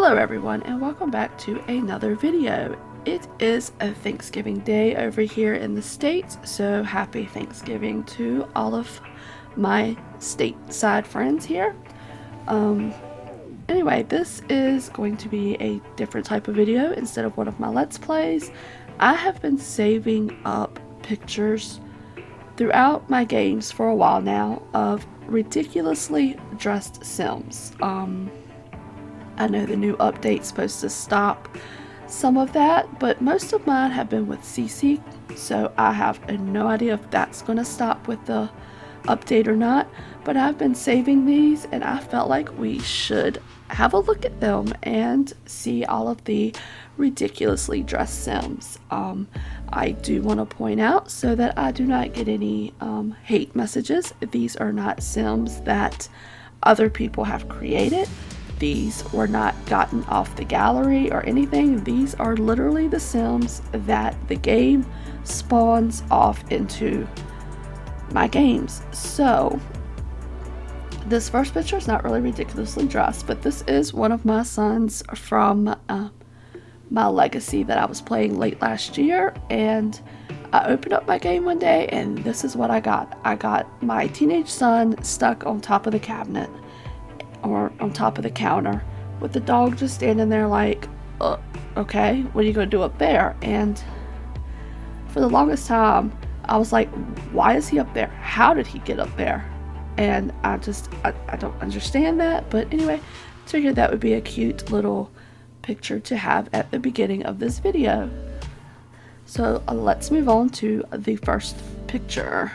Hello everyone and welcome back to another video. It is a Thanksgiving Day over here in the States, so happy Thanksgiving to all of my stateside friends here. Anyway, this is going to be a different type of video instead of one of my Let's Plays. I have been saving up pictures throughout my games for a while now of ridiculously dressed Sims. I know the new update's supposed to stop some of that, but most of mine have been with CC, so I have no idea if that's going to stop with the update or not. But I've been saving these and I felt like we should have a look at them and see all of the ridiculously dressed Sims. I do want to point out, so that I do not get any hate messages, these are not Sims that other people have created. These were not gotten off the gallery or anything. These are literally the Sims that the game spawns off into my games. So this first picture is not really ridiculously dressed, but this is one of my sons from my Legacy that I was playing late last year, and I opened up my game one day and this is what I got. I got my teenage son stuck on top of the cabinet, or on top of the counter, with the dog just standing there like, okay, what are you gonna do up there? And for the longest time I was like, why is he up there? How did he get up there? And I don't understand that. But anyway, I figured that would be a cute little picture to have at the beginning of this video. So let's move on to the first picture.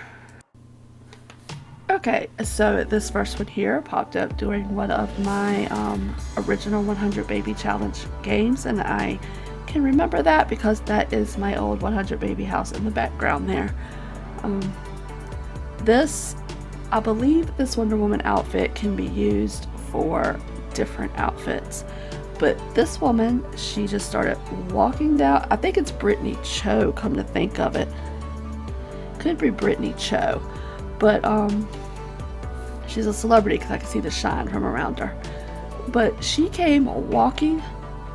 Okay, so this first one here popped up during one of my original 100 Baby Challenge games, and I can remember that because that is my old 100 Baby house in the background there. I believe this Wonder Woman outfit can be used for different outfits, but this woman, she just started walking down. I think it's Brittany Cho, come to think of it. Could be Brittany Cho. But she's a celebrity because I can see the shine from around her. But she came walking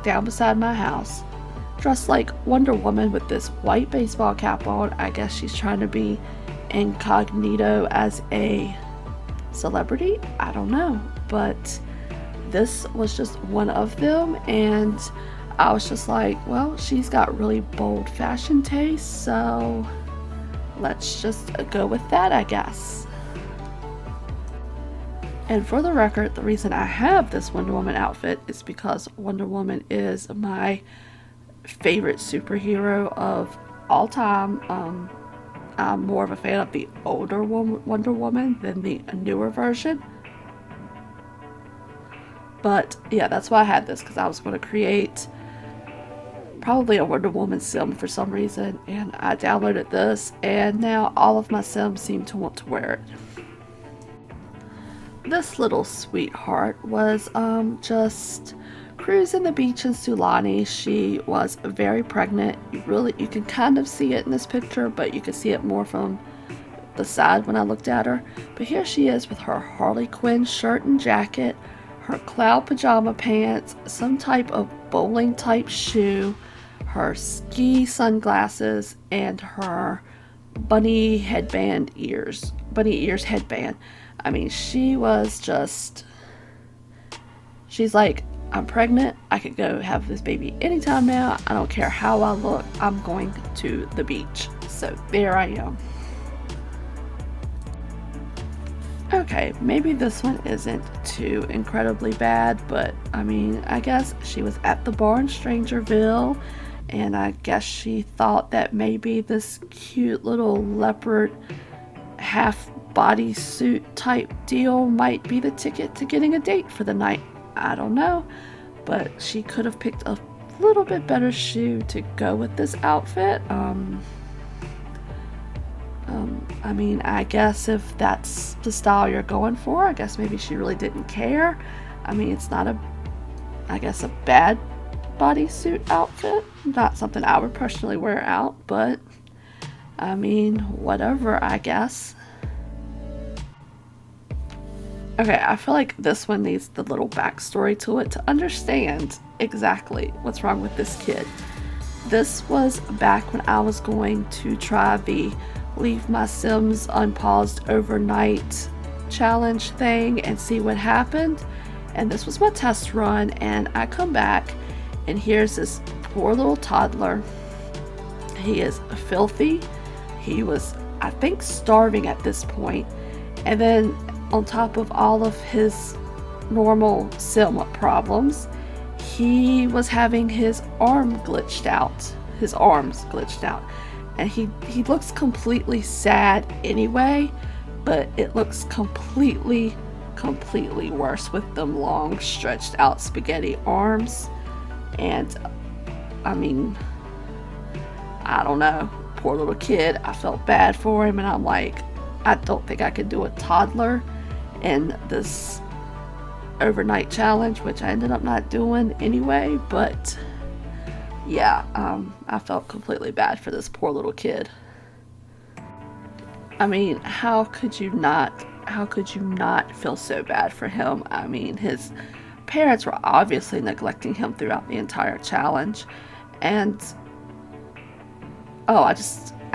down beside my house dressed like Wonder Woman with this white baseball cap on. I guess she's trying to be incognito as a celebrity. I don't know. But this was just one of them, and I was just like, well, she's got really bold fashion taste, so let's just go with that, I guess. And for the record, the reason I have this Wonder Woman outfit is because Wonder Woman is my favorite superhero of all time. I'm more of a fan of the older Wonder Woman than the newer version. But yeah, that's why I had this, because I was going to create probably a Wonder Woman sim for some reason, and I downloaded this, and now all of my Sims seem to want to wear it. This little sweetheart was just cruising the beach in Sulani. She was very pregnant. You can kind of see it in this picture, but you can see it more from the side when I looked at her. But here she is with her Harley Quinn shirt and jacket, her cloud pajama pants, some type of bowling type shoe, her ski sunglasses, and her bunny ears headband. I mean, she was just, she's like, I'm pregnant, I could go have this baby anytime now, I don't care how I look, I'm going to the beach. So there I am. Okay, maybe this one isn't too incredibly bad, but I mean, I guess she was at the bar in Strangerville, and I guess she thought that maybe this cute little leopard half bodysuit type deal might be the ticket to getting a date for the night. I don't know, but she could have picked a little bit better shoe to go with this outfit. I mean, I guess if that's the style you're going for, I guess maybe she really didn't care. I mean, it's not I guess a bad bodysuit outfit. Not something I would personally wear out, but I mean, whatever, I guess. Okay, I feel like this one needs the little backstory to it to understand exactly what's wrong with this kid. This was back when I was going to try the leave my Sims unpaused overnight challenge thing and see what happened. And this was my test run, and I come back and here's this poor little toddler. He is filthy. He was, I think, starving at this point. And then on top of all of his normal Sim problems, he was having his arms glitched out. And he looks completely sad anyway, but it looks completely worse with them long stretched out spaghetti arms. And I mean, I don't know, poor little kid. I felt bad for him, and I'm like, I don't think I could do a toddler in this overnight challenge, which I ended up not doing anyway. But yeah, I felt completely bad for this poor little kid. I mean, how could you not feel so bad for him? I mean, his parents were obviously neglecting him throughout the entire challenge, and I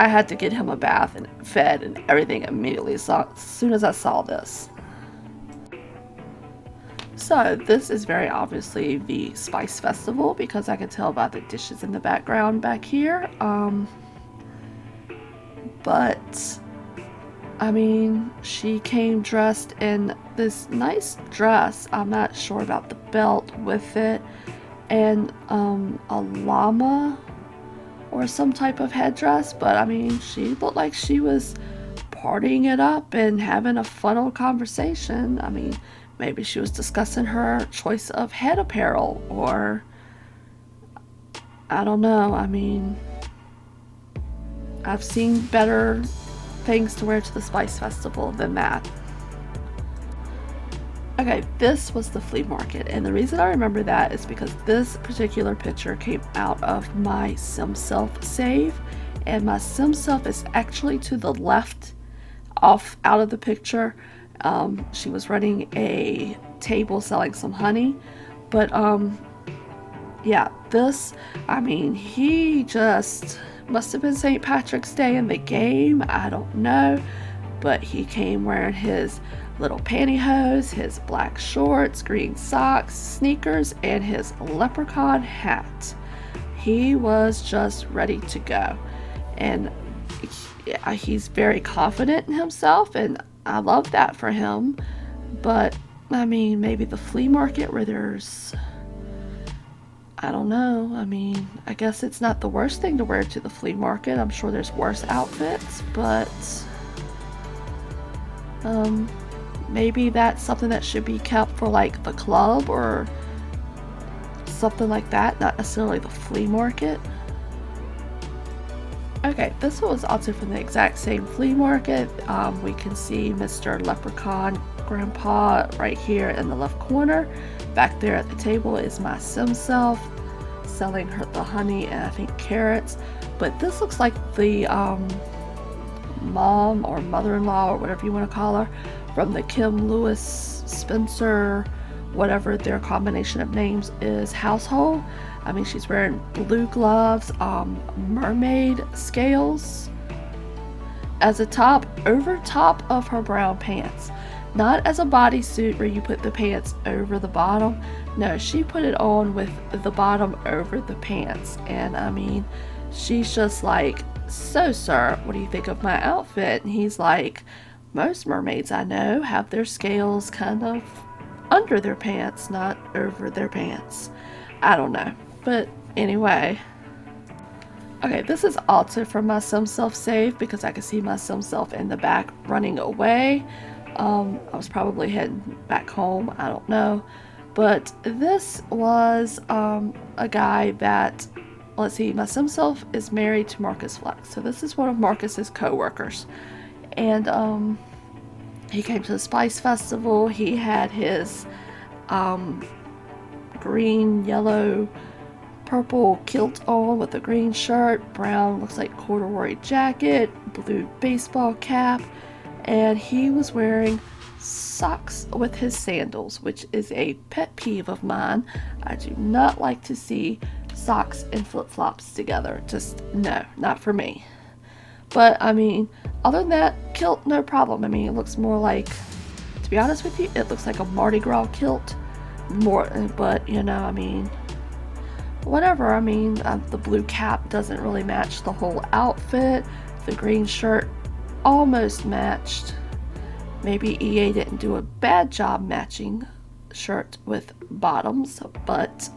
had to get him a bath and fed and everything immediately as soon as I saw this. So this is very obviously the Spice Festival, because I can tell by the dishes in the background back here. But I mean, she came dressed in this nice dress. I'm not sure about the belt with it, and a llama or some type of headdress, but I mean, she looked like she was partying it up and having a fun old conversation. I mean, maybe she was discussing her choice of head apparel, or I don't know. I mean, I've seen better things to wear to the Spice Festival than that. Okay, this was the flea market, and the reason I remember that is because this particular picture came out of my Sim Self save, and my Sim Self is actually to the left out of the picture. She was running a table selling some honey, but yeah, this, I mean, he just must have been St. Patrick's Day in the game, I don't know, but he came wearing his little pantyhose, his black shorts, green socks, sneakers, and his leprechaun hat. He was just ready to go, and he's very confident in himself, and I love that for him. But I mean, maybe the flea market where there's, I don't know, I mean, I guess it's not the worst thing to wear to the flea market. I'm sure there's worse outfits, but maybe that's something that should be kept for like the club or something like that, not necessarily the flea market. Okay, this one was also from the exact same flea market. We can see Mr. Leprechaun Grandpa right here in the left corner. Back there at the table is my Sim Self selling her the honey and I think carrots. But this looks like the mom or mother-in-law or whatever you want to call her from the Kim Lewis Spencer, whatever their combination of names is, household. I mean, she's wearing blue gloves, mermaid scales as a top over top of her brown pants. Not as a bodysuit where you put the pants over the bottom. No, she put it on with the bottom over the pants. And I mean, she's just like, so sir, what do you think of my outfit? And he's like, most mermaids I know have their scales kind of under their pants, not over their pants. I don't know. But anyway. Okay, this is also from my Sim Self save because I can see my Sim Self in the back running away. I was probably heading back home, I don't know. But this was a guy that, let's see, my Sim Self is married to Marcus Flex. So this is one of Marcus's co-workers. And he came to the Spice Festival. He had his green, yellow, purple kilt on with a green shirt, brown, looks like corduroy jacket, blue baseball cap, and he was wearing socks with his sandals, which is a pet peeve of mine. I do not like to see socks and flip-flops together. Just no, not for me. But I mean, other than that, kilt, no problem. I mean, it looks more like, to be honest with you, it looks like a Mardi Gras kilt more, but you know, I mean, whatever. I mean, the blue cap doesn't really match the whole outfit. The green shirt almost matched. Maybe EA didn't do a bad job matching shirt with bottoms, but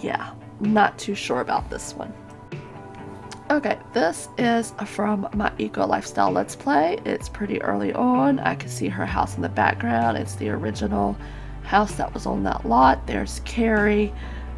yeah, not too sure about this one. Okay, this is from my Eco Lifestyle Let's Play. It's pretty early on. I can see her house in the background. It's the original house that was on that lot. There's Carrie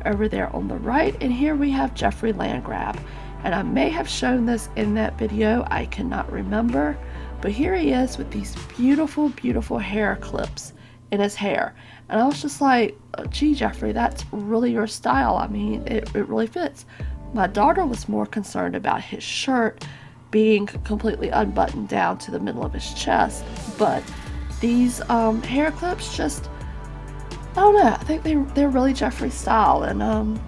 over there on the right, and here we have Jeffrey Landgrab. And I may have shown this in that video, I cannot remember, but here he is with these beautiful, beautiful hair clips in his hair. And I was just like, oh, gee, Jeffrey, that's really your style. I mean, it really fits. My daughter was more concerned about his shirt being completely unbuttoned down to the middle of his chest, but these hair clips just, I don't know, I think they're really Jeffrey's style, and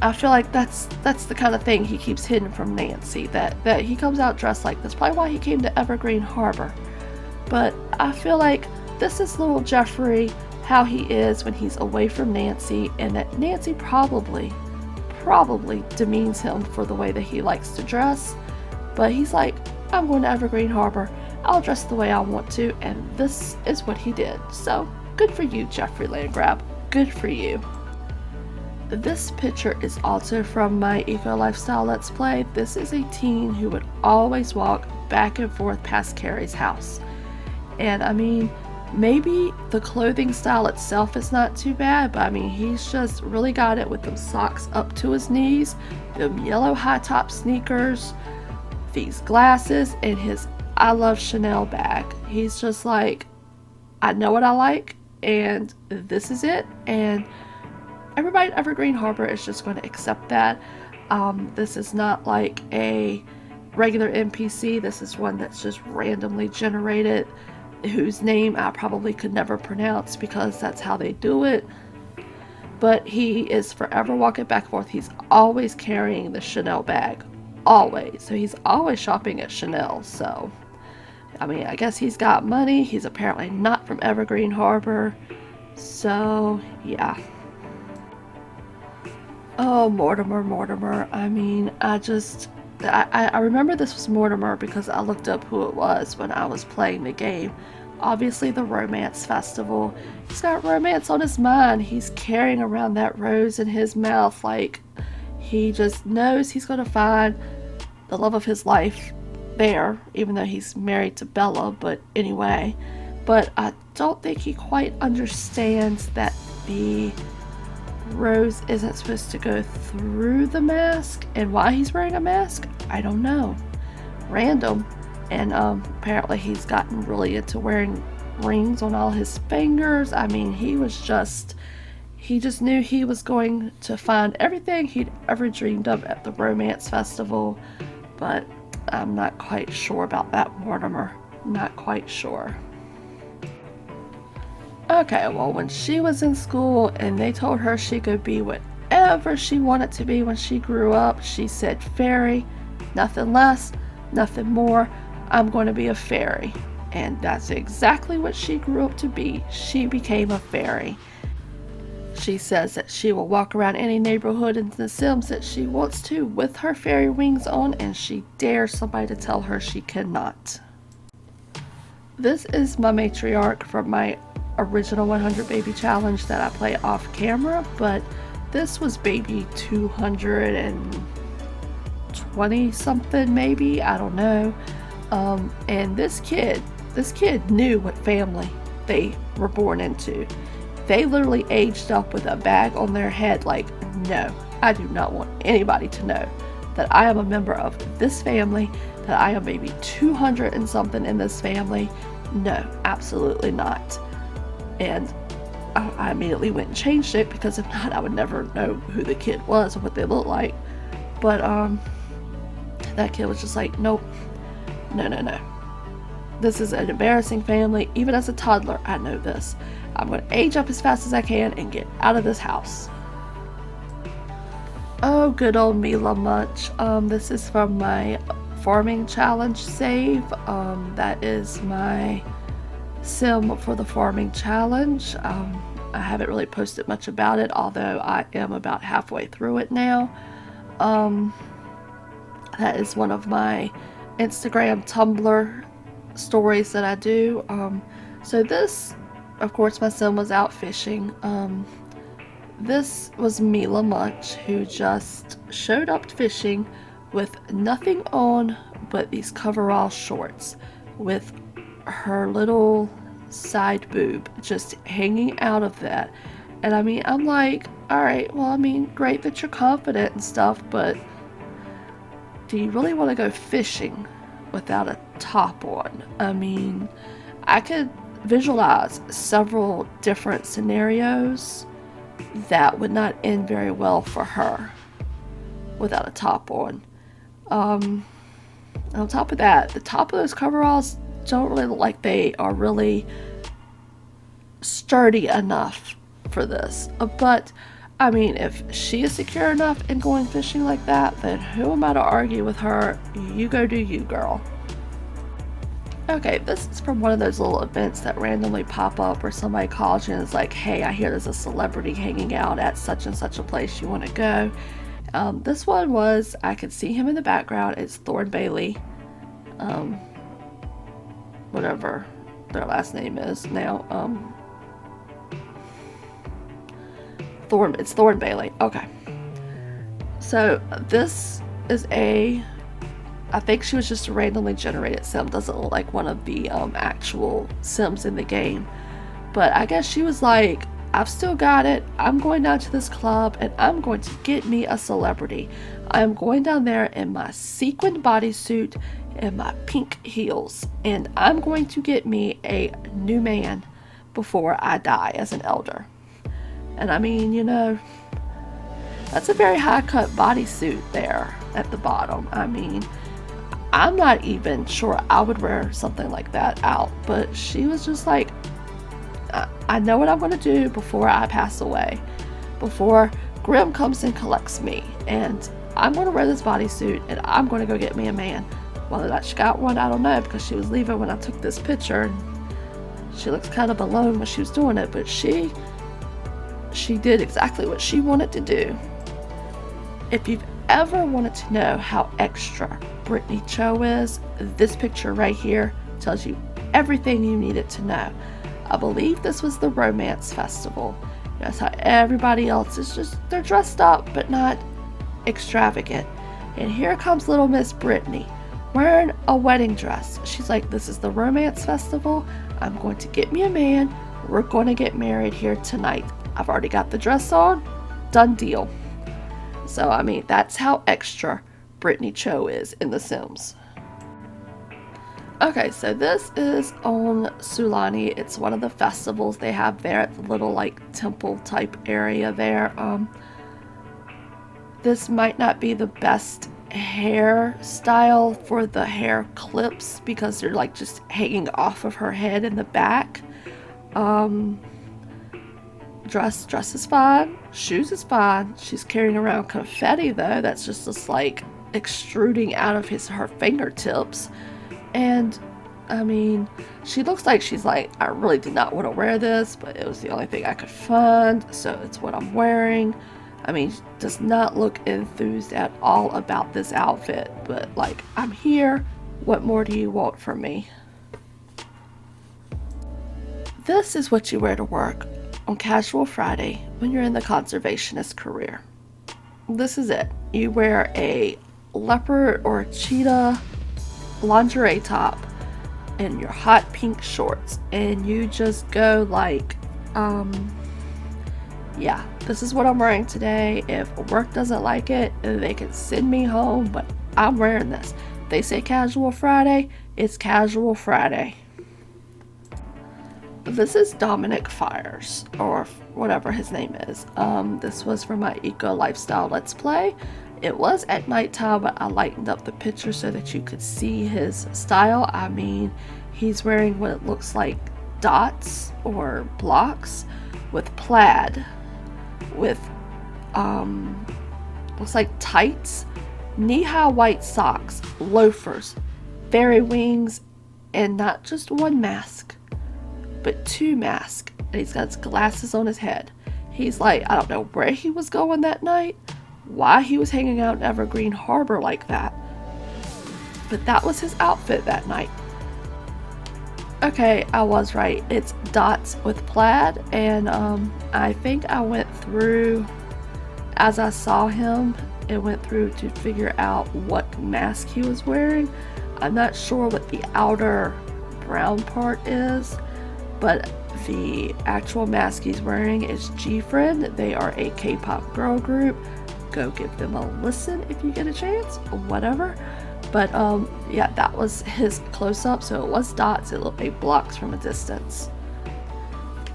I feel like that's the kind of thing he keeps hidden from Nancy, that he comes out dressed like this. Probably why he came to Evergreen Harbor. But I feel like this is little Jeffrey, how he is when he's away from Nancy, and that Nancy probably demeans him for the way that he likes to dress. But he's like, I'm going to Evergreen Harbor, I'll dress the way I want to, and this is what he did. So good for you, Jeffrey Landgrab, good for you. This picture is also from my Eco Lifestyle Let's Play. This is a teen who would always walk back and forth past Carrie's house. And I mean, maybe the clothing style itself is not too bad, but I mean, he's just really got it with them socks up to his knees, them yellow high top sneakers, these glasses, and his I Love Chanel bag. He's just like, I know what I like, and this is it, and everybody at Evergreen Harbor is just going to accept that. This is not like a regular NPC. This is one that's just randomly generated, whose name I probably could never pronounce because that's how they do it. But he is forever walking back and forth. He's always carrying the Chanel bag. Always. So he's always shopping at Chanel. So, I mean, I guess he's got money. He's apparently not from Evergreen Harbor. So, yeah. Oh, Mortimer. I mean, I remember this was Mortimer because I looked up who it was when I was playing the game. Obviously the romance festival. He's got romance on his mind. He's carrying around that rose in his mouth like he just knows he's going to find the love of his life there, even though he's married to Bella, but anyway. But I don't think he quite understands that the rose isn't supposed to go through the mask, and why he's wearing a mask, I don't know. Random. And apparently he's gotten really into wearing rings on all his fingers. I mean, he just knew he was going to find everything he'd ever dreamed of at the romance festival, but I'm not quite sure about that, Mortimer. Not quite sure. Okay, well, when she was in school and they told her she could be whatever she wanted to be when she grew up, she said fairy, nothing less, nothing more. I'm going to be a fairy. And that's exactly what she grew up to be. She became a fairy. She says that she will walk around any neighborhood in The Sims that she wants to with her fairy wings on, and she dares somebody to tell her she cannot. This is my matriarch from my original 100 baby challenge that I play off camera, but this was baby 220 something maybe, I don't know. And this kid knew what family they were born into. They literally aged up with a bag on their head like, no, I do not want anybody to know that I am a member of this family, that I am maybe 200 and something in this family. No, absolutely not. And I immediately went and changed it, because if not, I would never know who the kid was or what they looked like. But that kid was just like, nope, no. This is an embarrassing family. Even as a toddler, I know this. I'm going to age up as fast as I can and get out of this house. Oh, good old Mila Munch. This is from my farming challenge save. That is my sim for the farming challenge. I haven't really posted much about it, although I am about halfway through it now. That is one of my Instagram, Tumblr stories that I do. So this, of course, my son was out fishing. This was Mila Munch, who just showed up fishing with nothing on but these coverall shorts with her little side boob just hanging out of that. And I mean, I'm like, alright, well, I mean, great that you're confident and stuff, but do you really want to go fishing without a top on? I mean, I could visualize several different scenarios that would not end very well for her without a top on. On top of that, the top of those coveralls don't really look like they are really sturdy enough for this. But I mean, if she is secure enough in going fishing like that, then who am I to argue with her? You go do you, girl. Okay, this is from one of those little events that randomly pop up where somebody calls you and is like, hey, I hear there's a celebrity hanging out at such and such a place, you want to go? This one was, I could see him in the background. It's Thorn Bailey, whatever their last name is now. It's Thorn Bailey. Okay. So this is I think she was just a randomly generated sim. Doesn't look like one of the actual sims in the game. But I guess she was like, I've still got it. I'm going down to this club and I'm going to get me a celebrity. I'm going down there in my sequined bodysuit and my pink heels. And I'm going to get me a new man before I die as an elder. And I mean, you know, that's a very high cut bodysuit there at the bottom. I mean, I'm not even sure I would wear something like that out, but she was just like, I know what I'm going to do before I pass away, before Grim comes and collects me, and I'm going to wear this bodysuit and I'm going to go get me a man. Whether that she got one, I don't know, because she was leaving when I took this picture and she looks kind of alone when she was doing it, but she did exactly what she wanted to do. If you've ever wanted to know how extra Brittany Cho is, this picture right here tells you everything you needed to know. I believe this was the romance festival. That's how everybody else is just, they're dressed up but not extravagant. And here comes little Miss Brittany wearing a wedding dress. She's like, this is the romance festival. I'm going to get me a man. We're going to get married here tonight. I've already got the dress on. Done deal. So, I mean, that's how extra Brittany Cho is in The Sims. Okay, so this is on Sulani. It's one of the festivals they have there at the little, like, temple type area there. This might not be the best hairstyle for the hair clips because they're, like, just hanging off of her head in the back. Dress is fine. Shoes is fine. She's carrying around confetti though. That's just like extruding out of her fingertips. And I mean, she looks like she's like, I really did not want to wear this, but it was the only thing I could find, so it's what I'm wearing. I mean, she does not look enthused at all about this outfit, but like, I'm here. What more do you want from me? This is what you wear to work on Casual Friday when you're in the conservationist career. This is it. You wear a leopard or a cheetah lingerie top and your hot pink shorts, and you just go like, yeah, this is what I'm wearing today. If work doesn't like it, they can send me home, but I'm wearing this. They say Casual Friday, it's Casual Friday. This is Dominic Fires, or whatever his name is. This was for my Eco Lifestyle Let's Play. It was at nighttime, but I lightened up the picture so that you could see his style. I mean, He's wearing what it looks like dots or blocks with plaid, with looks like tights, knee-high white socks, loafers, fairy wings, and not just one mask, but 2 masks. And he's got his glasses on his head. He's like, I don't know where he was going that night, why he was hanging out in Evergreen Harbor like that, but that was his outfit that night. Okay, I was right. It's dots with plaid, and I think I went through, as I saw him, it went through to figure out what mask he was wearing. I'm not sure what the outer brown part is, but the actual mask he's wearing is G-Friend. They are a K-pop girl group. Go give them a listen if you get a chance, or whatever. But yeah, that was his close-up, so it was dots. It looked like blocks from a distance.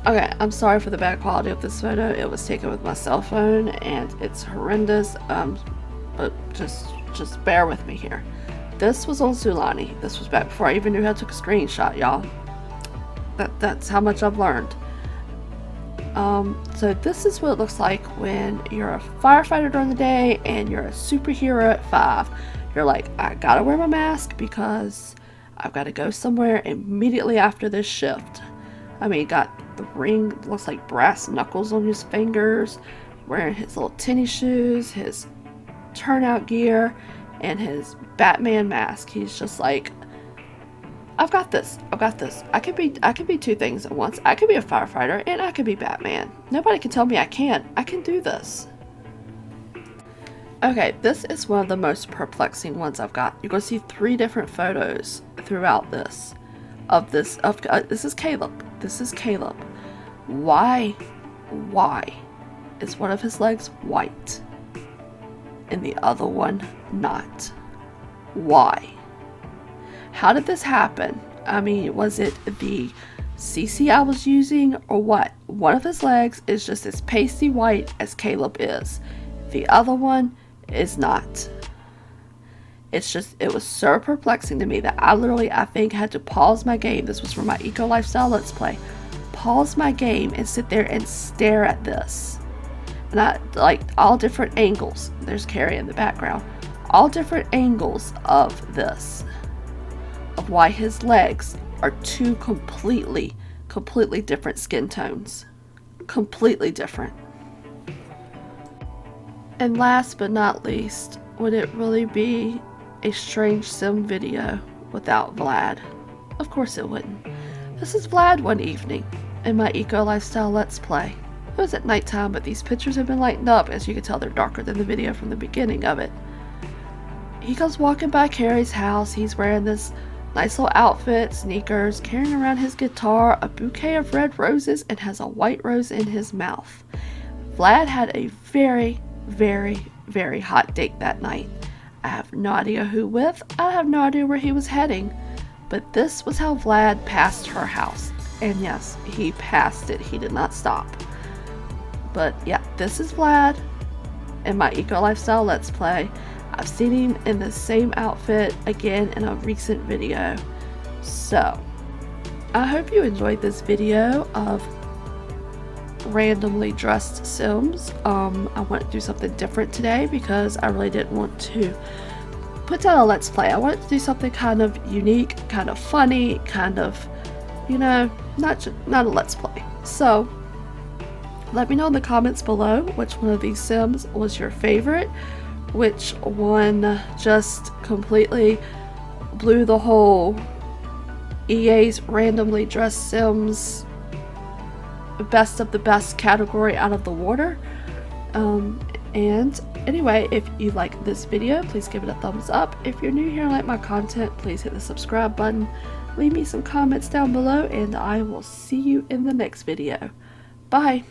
Okay, I'm sorry for the bad quality of this photo. It was taken with my cell phone and it's horrendous, but just bear with me here. This was on Sulani. This was back before I even knew how to take a screenshot, y'all. That's how much I've learned. So this is what it looks like when you're a firefighter during the day and you're a superhero at 5. You're like, I gotta wear my mask because I've got to go somewhere immediately after this shift. I mean, got the ring, looks like brass knuckles on his fingers, wearing his little tennis shoes, his turnout gear, and his Batman mask. He's just like, I've got this. I could be 2 things at once. I could be a firefighter and I could be Batman. Nobody can tell me I can't. I can do this. Okay, this is one of the most perplexing ones I've got. You're going to see 3 different photos throughout this. This is Caleb. This is Caleb. Why is one of his legs white and the other one not? Why? How did this happen? I mean, was it the CC I was using or what? One of his legs is just as pasty white as Caleb is. The other one is not. It was so perplexing to me that I think had to pause my game. This was for my Eco Lifestyle Let's Play. Pause my game and sit there and stare at this. And I like all different angles. There's Carrie in the background. All different angles of this. Of why his legs are 2 completely different skin tones. Completely different. And last but not least, would it really be a strange sim video without Vlad? Of course it wouldn't. This is Vlad one evening in my Eco Lifestyle Let's Play. It was at nighttime, but these pictures have been lightened up. As you can tell, they're darker than the video from the beginning of it. He comes walking by Carrie's house. He's wearing this nice little outfit, sneakers, carrying around his guitar, a bouquet of red roses, and has a white rose in his mouth. Vlad had a very, very, very hot date that night. I have no idea who with. I have no idea where he was heading. But this was how Vlad passed her house. And yes, he passed it. He did not stop. But yeah, this is Vlad in my Eco Lifestyle Let's Play. I've seen him in the same outfit again in a recent video. So, I hope you enjoyed this video of randomly dressed Sims. I want to do something different today because I really didn't want to put down a Let's Play. I wanted to do something kind of unique, kind of funny, kind of, you know, not a Let's Play. So, let me know in the comments below which one of these Sims was your favorite. Which one just completely blew the whole EA's randomly dressed Sims best of the best category out of the water. And anyway, if you like this video, please give it a thumbs up. If you're new here and like my content, please hit the subscribe button. Leave me some comments down below and I will see you in the next video. Bye!